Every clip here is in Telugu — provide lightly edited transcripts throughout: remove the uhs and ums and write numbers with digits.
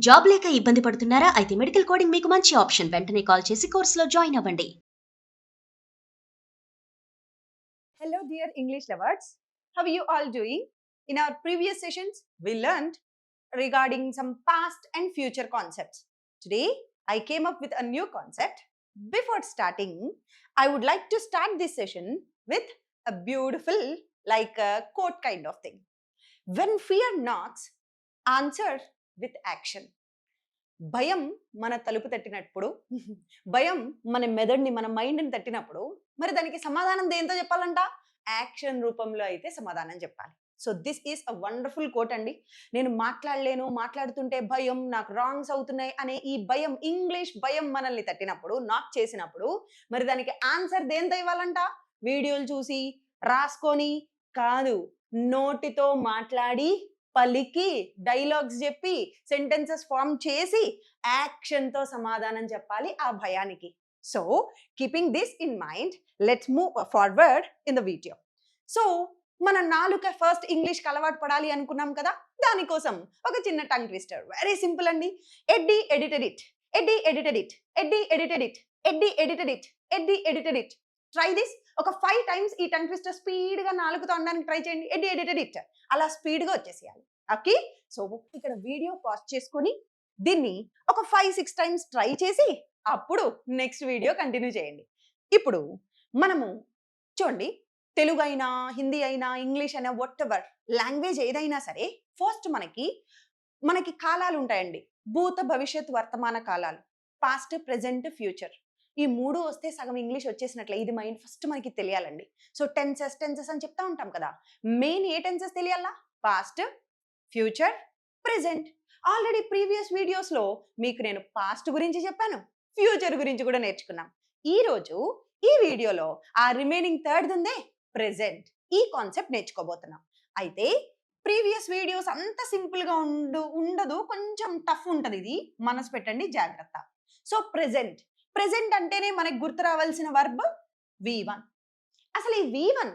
జాబ్ లేక ఇబ్బంది పడుతున్నారా? అయితే మెడికల్ కోడింగ్ మీకు మంచి ఆప్షన్. వెంటనే కాల్ చేసి కోర్సులో జాయిన్ అవ్వండి. Hello, dear English lovers. How are you all doing? In our previous sessions, we learned regarding some past and future concepts. Today, I came up with a new concept. Before starting, I would like to start this session with a beautiful, like a quote kind of thing. When fear knocks, answer with action. భయం మన తలుపు తట్టినప్పుడు భయం మన మెదడుని మన మైండ్ని తట్టినప్పుడు మరి దానికి సమాధానం దేంతో చెప్పాలంట? యాక్షన్ రూపంలో అయితే సమాధానం చెప్పాలి. So this is a wonderful quote అండి. నేను మాట్లాడలేను, మాట్లాడుతుంటే భయం, నాకు రాంగ్స్ అవుతున్నాయి అనే ఈ భయం, ఇంగ్లీష్ భయం మనల్ని తట్టినప్పుడు, నాక్ చేసినప్పుడు మరి దానికి ఆన్సర్ దేంతో ఇవ్వాలంట? వీడియోలు చూసి రాసుకొని కాదు, నోటితో మాట్లాడి పలికి డైలాగ్స్ చెప్పి సెంటెన్సెస్ ఫార్మ్ చేసి యాక్షన్తో సమాధానం చెప్పాలి ఆ భయానికి. So keeping this in mind, let's move forward in the video. So మన నాలుక ఫస్ట్ ఇంగ్లీష్కి అలవాటు పడాలి అనుకున్నాం కదా, దానికోసం ఒక చిన్న టంగ్ ట్విస్టర్. వెరీ సింపుల్ అండి. Eddie edited it, Eddie edited it, Eddie edited it, Eddie edited it, Eddie edited it. Try this. ఒక 5 times ఈ టంగ్ ట్విస్టర్ స్పీడ్గా నాలుగుతో అనడానికి ట్రై చేయండి. ఎడ్డీ ఎడిటెడ్ ఇట్ అలా స్పీడ్గా వచ్చేసేయాలి. ఓకే, సో ఇక్కడ వీడియో పాజ్ చేసుకొని దీన్ని ఒక 5-6 times ట్రై చేసి అప్పుడు నెక్స్ట్ వీడియో కంటిన్యూ చేయండి. ఇప్పుడు మనము చూడండి, తెలుగు అయినా, హిందీ అయినా, ఇంగ్లీష్ అయినా, వాట్ ఎవర్ లాంగ్వేజ్ ఏదైనా సరే, ఫస్ట్ మనకి కాలాలు ఉంటాయండి. భూత, భవిష్యత్, వర్తమాన కాలాలు, పాస్ట్, ప్రెజెంట్, ఫ్యూచర్. ఈ 3 వస్తే సగం ఇంగ్లీష్ వచ్చేసినట్లే. ఇది మైండ్ ఫస్ట్ మనకి తెలియాలండి. సో టెన్సెస్ అని చెప్తా ఉంటాం కదా, మెయిన్ ఏ టెన్సెస్ తెలియాలా? Past, future, present. Already previous వీడియోస్లో మీకు నేను పాస్ట్ గురించి చెప్పాను, ఫ్యూచర్ గురించి కూడా నేర్చుకున్నాం. ఈరోజు ఈ వీడియోలో ఆ రిమైనింగ్ థర్డ్ ఉందే ప్రెజెంట్, ఈ కాన్సెప్ట్ నేర్చుకోబోతున్నాం. అయితే ప్రీవియస్ వీడియోస్ అంత సింపుల్గా ఉండదు, కొంచెం టఫ్ ఉంటుంది. ఇది మనసు పెట్టండి, జాగ్రత్త. సో ప్రెజెంట్ అంటేనే మనకి గుర్తు రావాల్సిన వర్బ్ V1. అసలు ఈ V1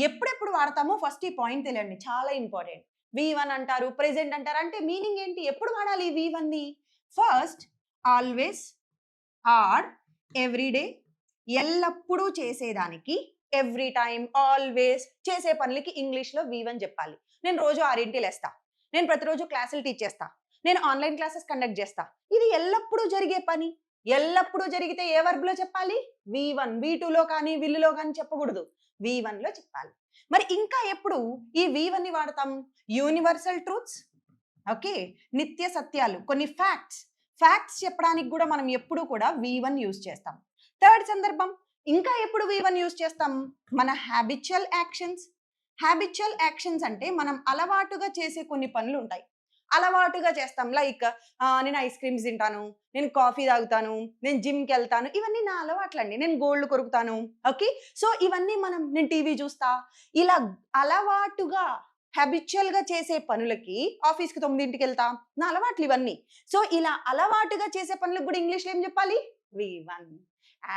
ఎప్పుడెప్పుడు వాడతామో ఫస్ట్ ఈ పాయింట్ తెలియండి, చాలా ఇంపార్టెంట్. V1 అంటారు, ప్రెజెంట్ అంటారు, అంటే మీనింగ్ ఏంటి? ఎప్పుడు వాడాలి ఈ V1ని? ఫస్ట్, ఆల్వేస్, ఆర్, ఎవ్రీడే, ఎల్లప్పుడూ చేసేదానికి, ఎవ్రీ టైం, ఆల్వేస్ చేసే పనులకి ఇంగ్లీష్లో V1 చెప్పాలి. నేను రోజు 6 లేస్తా, నేను ప్రతిరోజు క్లాసులు టీచ్ చేస్తా, నేను ఆన్లైన్ క్లాసెస్ కండక్ట్ చేస్తా. ఇది ఎల్లప్పుడూ జరిగే పని. ఎల్లప్పుడూ జరిగితే ఏ వర్బ్లో చెప్పాలి? V1. V2లో కానీ విల్లులో కానీ చెప్పకూడదు, V1లో చెప్పాలి. మరి ఇంకా ఎప్పుడు ఈ V1ని వాడతాం? యూనివర్సల్ ట్రూత్స్, ఓకే, నిత్య సత్యాలు, కొన్ని ఫ్యాక్ట్స్ చెప్పడానికి కూడా మనం ఎప్పుడు కూడా V1 యూజ్ చేస్తాం. థర్డ్ సందర్భం, ఇంకా ఎప్పుడు V1 యూజ్ చేస్తాం? మన హ్యాబిచువల్ యాక్షన్స్ అంటే మనం అలవాటుగా చేసే కొన్ని పనులు ఉంటాయి, అలవాటుగా చేస్తాం. లైక్ నేను ఐస్ క్రీమ్స్ తింటాను, నేను కాఫీ తాగుతాను, నేను జిమ్కి వెళ్తాను, ఇవన్నీ నా అలవాట్లండి. నేను గోల్డ్ కొరుకుతాను, ఓకే. సో ఇవన్నీ నేను టీవీ చూస్తా. ఇలా అలవాటుగా హ్యాబిచువల్గా చేసే పనులకి, ఆఫీస్కి 9ంటికి వెళ్తా, నా అలవాట్లు ఇవన్నీ. సో ఇలా అలవాటుగా చేసే పనులకు కూడా ఇంగ్లీష్లో ఏం చెప్పాలి? V1.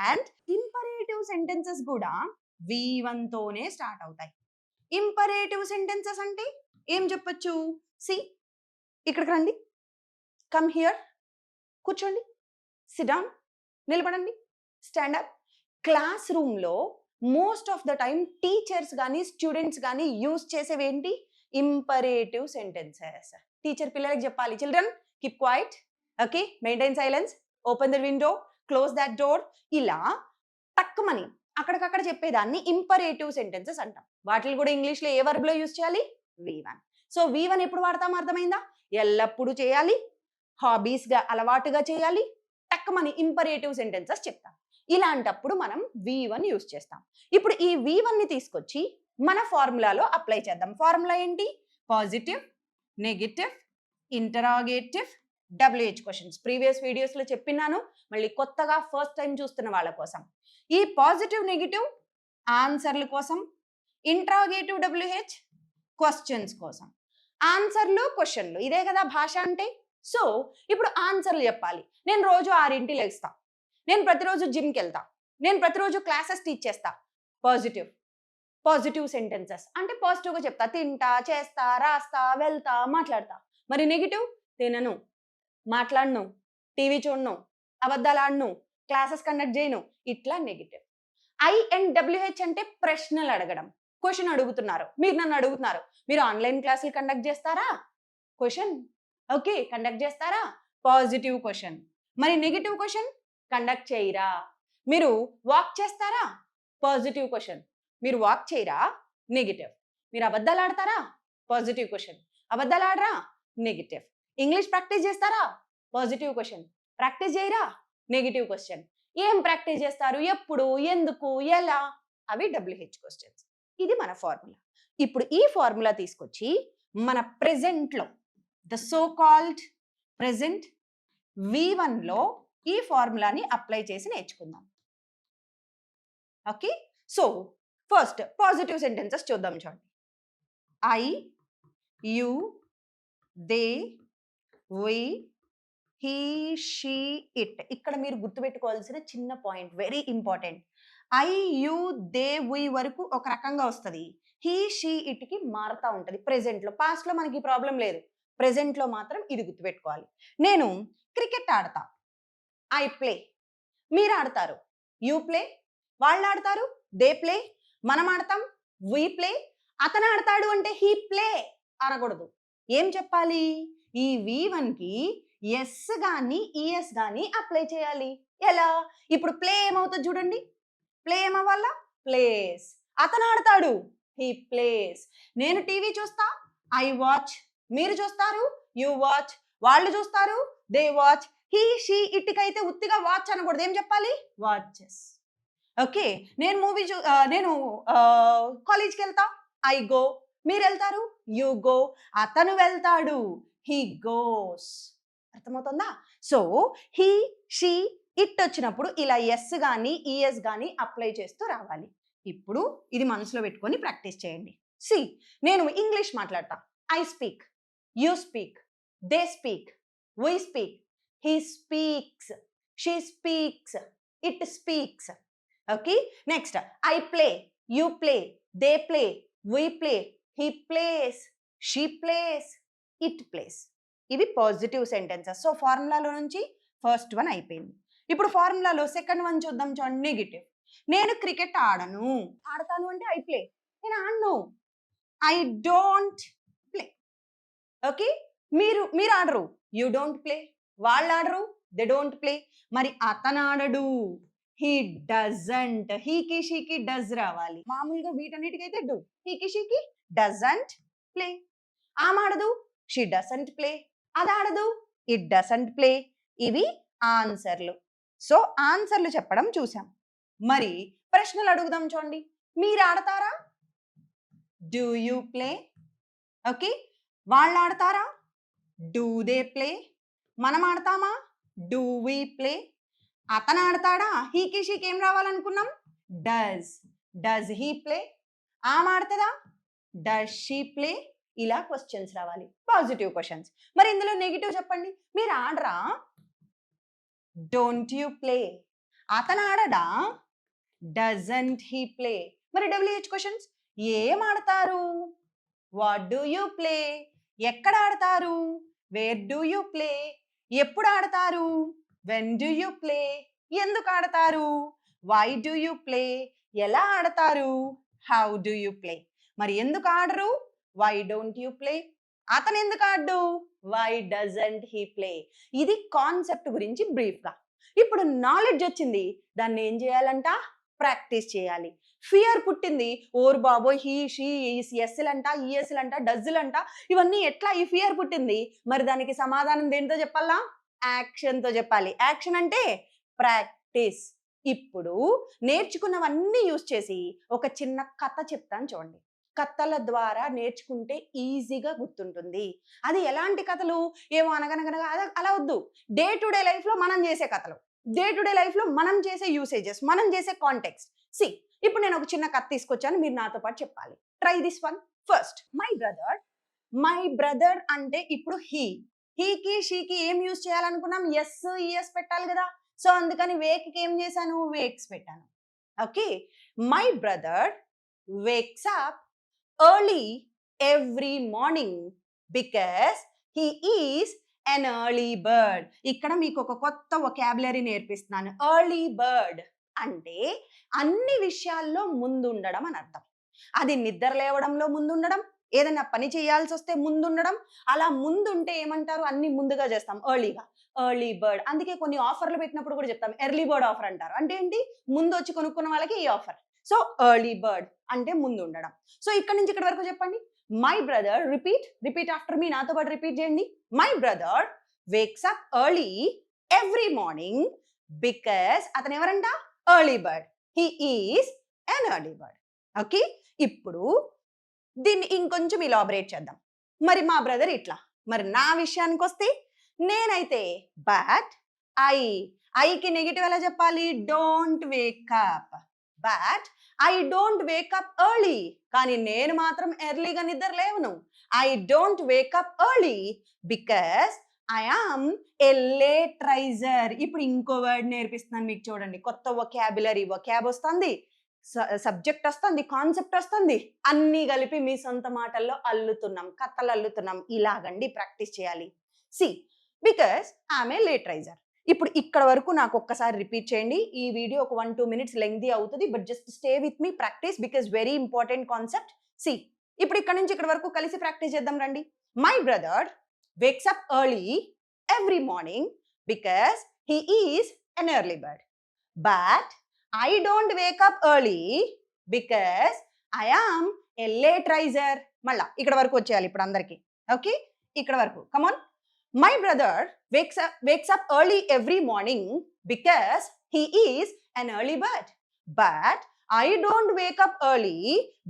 అండ్ ఇంపరేటివ్ సెంటెన్సెస్ కూడా V1తోనే స్టార్ట్ అవుతాయి. ఇంపరేటివ్ సెంటెన్సెస్ అంటే ఏం చెప్పొచ్చు? సి, ఇక్కడికి రండి, కమ్ హియర్, కూర్చోండి, సిట్ డౌన్, నిలబడండి, స్టాండ్ అప్. క్లాస్ రూమ్లో most of the time teachers కానీ స్టూడెంట్స్ కానీ యూజ్ చేసేవి ఏంటి? Imperative sentences. టీచర్ పిల్లలకి చెప్పాలి, children keep quiet, okay, maintain silence, open the window, close that door. ఇలా టక్కుమని అక్కడికక్కడ చెప్పేదాన్ని ఇంపరేటివ్ సెంటెన్సెస్ అంటాం. వాటిని కూడా ఇంగ్లీష్లో ఏ వర్బ్లో యూజ్ చేయాలి? V1. సో V1 ఎప్పుడు వాడతాం అర్థమైందా? ఎల్లప్పుడూ చేయాలి, హాబీస్గా అలవాటుగా చేయాలి, టక్కుమని ఇంపరేటివ్ సెంటెన్సెస్ చెప్తాం. ఇలాంటప్పుడు మనం V1 యూజ్ చేస్తాం. ఇప్పుడు ఈ V1ని తీసుకొచ్చి మన ఫార్ములాలో అప్లై చేద్దాం. ఫార్ములా ఏంటి? Positive, negative, interrogative, WH questions. Previous వీడియోస్లో చెప్పినాను, మళ్ళీ కొత్తగా ఫస్ట్ టైం చూస్తున్న వాళ్ళ కోసం. ఈ పాజిటివ్, నెగటివ్ ఆన్సర్ల కోసం, ఇంటరాగేటివ్ WH క్వశ్చన్స్ కోసం. ఆన్సర్లు, క్వశ్చన్లు, ఇదే కదా భాష అంటే. సో ఇప్పుడు ఆన్సర్లు చెప్పాలి. నేను రోజు 6ంటికి లేస్తా, నేను ప్రతిరోజు జిమ్కి వెళ్తా, నేను ప్రతిరోజు క్లాసెస్ టీచ్ చేస్తా. పాజిటివ్ సెంటెన్సెస్ అంటే పాజిటివ్గా చెప్తా, తింటా, చేస్తా, రాస్తా, వెళ్తా, మాట్లాడతా. మరి నెగిటివ్, తినను, మాట్లాడను, టీవీ చూడను, అబద్ధాలు ఆడను, క్లాసెస్ కండక్ట్ చేయను, ఇట్లా నెగిటివ్. INWH అంటే ప్రశ్నలు అడగడం, క్వశ్చన్ అడుగుతున్నారు, మీరు నన్ను అడుగుతున్నారు, మీరు ఆన్లైన్ క్లాసులు కండక్ట్ చేస్తారా? క్వశ్చన్. ఓకే, కండక్ట్ చేస్తారా? Positive question. మరి నెగిటివ్ క్వశ్చన్, కండక్ట్ చేయరా? మీరు వాక్ చేస్తారా? Positive question. మీరు వాక్ చేయరా? నెగిటివ్. మీరు అబద్ధాలు ఆడతారా? Positive question. అబద్ధాలు ఆడరా? నెగిటివ్. ఇంగ్లీష్ ప్రాక్టీస్ చేస్తారా? Positive question. ప్రాక్టీస్ చేయరా? Negative question. ఏం ప్రాక్టీస్ చేస్తారు, ఎప్పుడు, ఎందుకు, ఎలా, అవి WH క్వశ్చన్స్. ఇది మన ఫార్ములా. ఇప్పుడు ఈ ఫార్ములా తీసుకొచ్చి మన ప్రెజెంట్లో, ద సో కాల్డ్ ప్రెజెంట్ V1లో ఈ ఫార్ములాని అప్లై చేసి నేర్చుకుందాం. Okay, so first positive sentences చూద్దాం. చూడండి, I, you, they, we, he, she, it. ఇక్కడ మీరు గుర్తుపెట్టుకోవాల్సిన చిన్న point, very important. I, you, they, we వరకు ఒక రకంగా వస్తుంది, he, she, itకి మారుతూ ఉంటుంది ప్రెజెంట్లో. పాస్ట్లో మనకి ప్రాబ్లం లేదు, ప్రెజెంట్లో మాత్రం ఇది గుర్తుపెట్టుకోవాలి. నేను క్రికెట్ ఆడతా, ఐ ప్లే. మీరు ఆడతారు, యూ ప్లే. వాళ్ళు ఆడతారు, దే ప్లే. మనం ఆడతాం, వీ ప్లే. అతను ఆడతాడు అంటే హీ ప్లే అనకూడదు. ఏం చెప్పాలి? ఈ V1కి ఎస్ కానీ ఈఎస్ కానీ అప్లై చేయాలి. ఎలా? ఇప్పుడు ప్లే ఏమవుతుంది చూడండి, ప్లే ఏమవ్వాలా? ప్లేస్. అతను ఆడతాడు, హీ ప్లేస్. నేను టీవీ చూస్తా, ఐ వాచ్. మీరు చూస్తారు, యూ వాచ్. వాళ్ళు చూస్తారు, దే వాచ్. హీ, షీ, ఇట్కైతే ఉత్తిగా వాచ్ అనకూడదు, ఏం చెప్పాలి? వాచెస్. ఓకే, నేను కాలేజ్కి వెళ్తా, ఐ గో. మీరు వెళ్తారు, యూ గో. అతను వెళ్తాడు, హీ గోస్. అర్థమవుతుందా? సో హీ, షీ, ఇట్ వచ్చినప్పుడు ఇలా ఎస్ కానీ ఈఎస్ కానీ అప్లై చేస్తూ రావాలి. ఇప్పుడు ఇది మనసులో పెట్టుకొని ప్రాక్టీస్ చేయండి. సి, నేను ఇంగ్లీష్ మాట్లాడతా, I speak, you speak, they speak, we speak, he speaks, she speaks, it speaks. Okay, next, I play, you play, they play, we play, he plays, she plays, it plays. ఇవి పాజిటివ్ సెంటెన్సెస్. సో ఫార్ములాలో నుంచి ఫస్ట్ వన్ అయిపోయింది. ఇప్పుడు ఫార్ములాలో సెకండ్ వన్ చూద్దాం. చూడండి, నెగిటివ్. నేను క్రికెట్ ఆడను. ఆడతాను అంటే ఐ ప్లే. నేను ఆడను, ఐ డోంట్ ప్లే. ఓకే, మీరు ఆడరు, యూ డోంట్ ప్లే. వాళ్ళు ఆడరు, దే డోంట్ ప్లే. మరి అతను ఆడడు, హీ డజంట్. హీకి షీకి డజ్ రావాలి. మామూలుగా వీటన్నిటికైతే డూ, హీకి షీకి డజంట్ ప్లే. ఆమె ఆడదు, షీ డజంట్ ప్లే. అది ఆడదు, ఇట్ డజంట్ ప్లే. ఇవి ఆన్సర్లు. సో ఆన్సర్లు చెప్పడం చూసాం. మరి ప్రశ్నలు అడుగుదాం. చూడండి, మీరు ఆడతారా? Do you play? ఓకే, వాళ్ళు ఆడతారా? Do they play? మనం ఆడతామా? Do we play? అతను ఆడతాడా? హీకి షీకి ఏం రావాలనుకున్నాం? డస్. Does he play? ఆమె ఆడుతుందా? Does she play? ఇలా క్వశ్చన్స్ రావాలి, పాజిటివ్ క్వశ్చన్స్. మరి ఇందులో నెగిటివ్ చెప్పండి. మీరు ఆడరా? Don't you play? అతను ఆడడా? Doesn't he play? మరి WH క్వశ్చన్స్, ఏం ఆడతారు? What do you play? ఎక్కడ ఆడతారు? Where do you play? ఎప్పుడు ఆడతారు? When do you play? ఎందుకు ఆడతారు? Why do you play? ఎలా ఆడతారు? How do you play? మరి ఎందుకు ఆడరు? Why don't you play? అతను ఎందుకు ఆడు? Why doesn't he play? ఇది కాన్సెప్ట్ గురించి బ్రీఫ్గా. ఇప్పుడు నాలెడ్జ్ వచ్చింది, దాన్ని ఏం చేయాలంట? ప్రాక్టీస్ చేయాలి. ఫియర్ పుట్టింది, ఓర్ బాబోయ్, హీ షీ ఎస్లంట, ఈఎస్లంట, డజ్లంట, ఇవన్నీ ఎట్లా ఈ ఫియర్ పుట్టింది? మరి దానికి సమాధానం దేంతో చెప్పాలా? యాక్షన్తో చెప్పాలి. యాక్షన్ అంటే ప్రాక్టీస్. ఇప్పుడు నేర్చుకున్నవన్నీ యూజ్ చేసి ఒక చిన్న కథ చెప్తాను చూడండి. కథల ద్వారా నేర్చుకుంటే ఈజీగా గుర్తుంటుంది. అది ఎలాంటి కథలు? ఏమో అనగనగనగా అలా వద్దు. డే టు డే లైఫ్లో మనం చేసే కథలు, డే టు డే లైఫ్లో మనం చేసే యూసేజెస్, మనం చేసే కాంటెక్స్ట్. సి, ఇప్పుడు నేను ఒక చిన్న కథ తీసుకొచ్చాను, మీరు నాతో పాటు చెప్పాలి. Try this one first. My brother అంటే ఇప్పుడు హీకి షీకి ఏం యూజ్ చేయాలనుకున్నాం? ఎస్ ఈఎస్ పెట్టాలి కదా. సో అందుకని వేక్కి ఏం చేశాను? వేక్స్ పెట్టాను. Okay, my brother wakes up early every morning because he is an early bird. ఇక్కడ మీకు ఒక కొత్త వొకాబులరీ నేర్పిస్తున్నాను. ఎర్లీ బర్డ్ అంటే అన్ని విషయాల్లో ముందుండడం అని అర్థం. అది నిద్ర లేవడంలో ముందుండడం, ఏదైనా పని చేయాల్సి వస్తే ముందుండడం. అలా ముందుంటే ఏమంటారు, అన్ని ముందుగా చేస్తాం, ఎర్లీగా. Early bird. అందుకే కొన్ని ఆఫర్లు పెట్టినప్పుడు కూడా చెప్తాం ఎర్లీ బర్డ్ ఆఫర్ అంటారు. అంటే ఏంటి, ముందు వచ్చి కొనుక్కున్న వాళ్ళకి ఈ ఆఫర్. సో ఎర్లీ బర్డ్ అంటే ముందు ఉండడం. సో ఇక్కడ నుంచి ఇక్కడ వరకు చెప్పండి. My brother, repeat after me, నాతో పాటు రిపీట్ చేయండి. My brother wakes up early every morning because అతను ఎవరంట, early bird. He is an early bird. Okay, ఇప్పుడు దీన్ని ఇంకొంచెం ఇలాబరేట్ చేద్దాం. మరి మా బ్రదర్ ఇట్లా, మరి నా విషయానికి వస్తే నేనైతే బట్ ఐకి నెగిటివ్ ఎలా చెప్పాలి, don't wake up. But I don't wake up early. కానీ నేను మాత్రం ఎర్లీగా నిద్ర లేవను. I don't wake up early because I am a late riser. ఇప్పుడు ఇంకో వర్డ్ నేర్పిస్తున్నాను మీకు, చూడండి. కొత్త వొకాబులరీ, వొకాబ్ వస్తుంది, సబ్జెక్ట్ వస్తుంది, కాన్సెప్ట్ వస్తుంది, అన్నీ కలిపి మీ సొంత మాటల్లో అల్లుతున్నాం, కథలు అల్లుతున్నాం. ఇలాగండి ప్రాక్టీస్ చేయాలి. See, because I'm a late riser. ఇప్పుడు ఇక్కడ వరకు నాకు ఒక్కసారి రిపీట్ చేయండి. ఈ వీడియో ఒక 1-2 minutes లెంగ్దీ అవుతుంది, but just stay with me, practice, because very important concept. See, ఇప్పుడు ఇక్కడ నుంచి ఇక్కడ వరకు కలిసి ప్రాక్టీస్ చేద్దాం రండి. My brother wakes up early every morning because he is an early bird. But I don't wake up early because I am a late riser. మళ్ళా ఇక్కడ వరకు వచ్చేయాలి ఇప్పుడు అందరికి. ఓకే, ఇక్కడ వరకు come on. My brother wakes up early every morning because he is an early bird. But I don't wake up early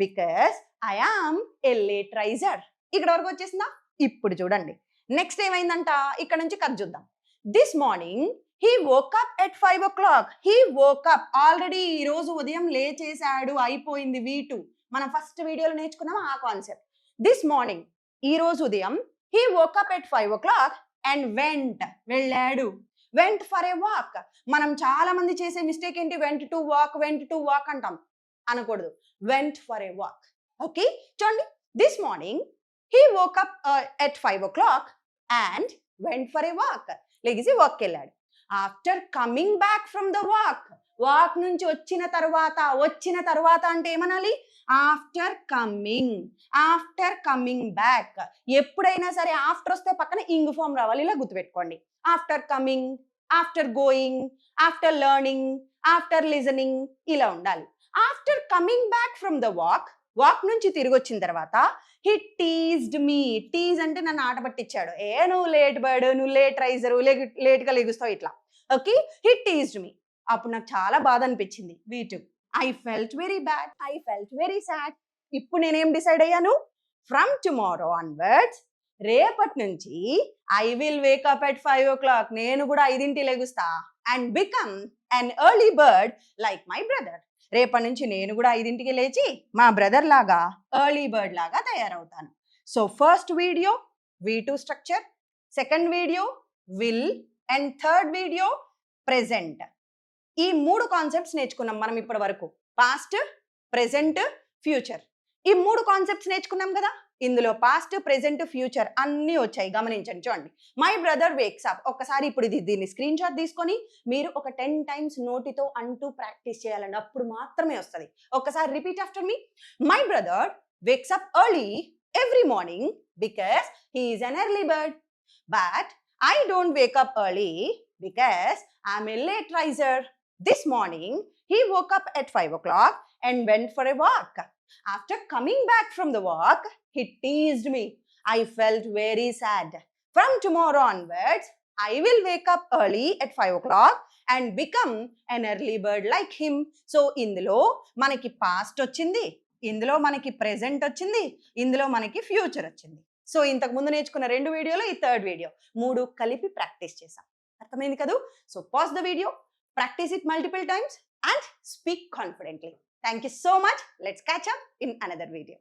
because I am a late riser. ఇక్కడ వరకు వచ్చేసిందా? ఇప్పుడు చూడండి నెక్స్ట్ ఏమైందంట, ఇక్కడ నుంచి కథ చూద్దాం. This morning he woke up at 5 o'clock. He woke up. Already ఈ రోజు ఉదయం లేచేశాడు, అయిపోయింది V2. మనం ఫస్ట్ వీడియోలో నేర్చుకున్నాం ఆ కాన్సెప్ట్. దిస్ మార్నింగ్, ఈ రోజు ఉదయం, he woke up at 5 o'clock and వెళ్ళాడు. went for a walk. మనం చాలా మంది చేసే మిస్టేక్ ఏంటి, went to walk అంటాం. అనకూడదు, went for a walk. Okay, చూడండి. This morning he woke up at 5 o'clock and went for a walk. లెగిసి వాక్కి వెళ్ళాడు. After coming back from the walk నుంచి వచ్చిన తర్వాత అంటే ఏమనాలి, ఆఫ్టర్ కమింగ్ బ్యాక్. ఎప్పుడైనా సరే ఆఫ్టర్ వస్తే పక్కన ఇంగ్ ఫామ్ రావాలి, ఇలా గుర్తుపెట్టుకోండి. After coming, after going, after learning, after listening, ఇలా ఉండాలి. After coming back from the walk నుంచి తిరిగి వచ్చిన తర్వాత హీ టీజ్డ్ మీ. టీజ్ అంటే నన్ను ఆట పట్టించాడు. నువ్వు లేట్ బర్డ్, నువ్వు లేట్ రైజరు, లేట్గా లెగుస్తావు, ఇట్లా. ఓకే, హీ టీజ్డ్ మీ. అప్పుడు నాకు చాలా బాధ అనిపించింది, V2. I felt very bad, I felt very sad. ఇప్పుడు నేనేం డిసైడ్ అయ్యాను, ఫ్రమ్ టుమారో ఆన్వర్డ్స్, రేపటి నుంచి I will wake up at 5 o'clock. నేను కూడా 5ంటికి లెగుస్తా. And become an early bird like my brother. రేపటి నుంచి నేను కూడా 5ంటికి లేచి మా బ్రదర్ లాగా ఎర్లీ బర్డ్ లాగా తయారవుతాను. So first video V2 structure, second video will, and third video present. ఈ 3 కాన్సెప్ట్స్ నేర్చుకున్నాం మనం ఇప్పటి వరకు. Past, present, future. ఈ 3 కాన్సెప్ట్స్ నేర్చుకున్నాం కదా. ఇందులో పాస్ట్, ప్రెజెంట్, ఫ్యూచర్ అన్నీ వచ్చాయి, గమనించండి. చూడండి, మై బ్రదర్ వేక్స్ అప్. ఒక్కసారి ఇప్పుడు దీన్ని స్క్రీన్ షాట్ తీసుకొని మీరు ఒక 10 times నోటితో అంటూ ప్రాక్టీస్ చేయాలండి, అప్పుడు మాత్రమే వస్తుంది. ఒక్కసారి repeat after me. My brother wakes up early every morning because he is an early bird. But I don't wake up early because I'm a late riser. This morning, he woke up at 5 o'clock and went for a walk. After coming back from the walk, he teased me. I felt very sad. From tomorrow onwards, I will wake up early at 5 o'clock and become an early bird like him. So, ఇందులో మనకి past వచ్చింది, ఇందులో మనకి present వచ్చింది, ఇందులో మనకి future వచ్చింది. సో ఇంతకు ముందు నేర్చుకున్న 2 వీడియోలు, ఈ థర్డ్ వీడియో, 3 కలిపి ప్రాక్టీస్ చేసాం. అర్థమైంది కదా? So pause the video, practice it multiple times and speak confidently. Thank you so much. Let's catch up in another video.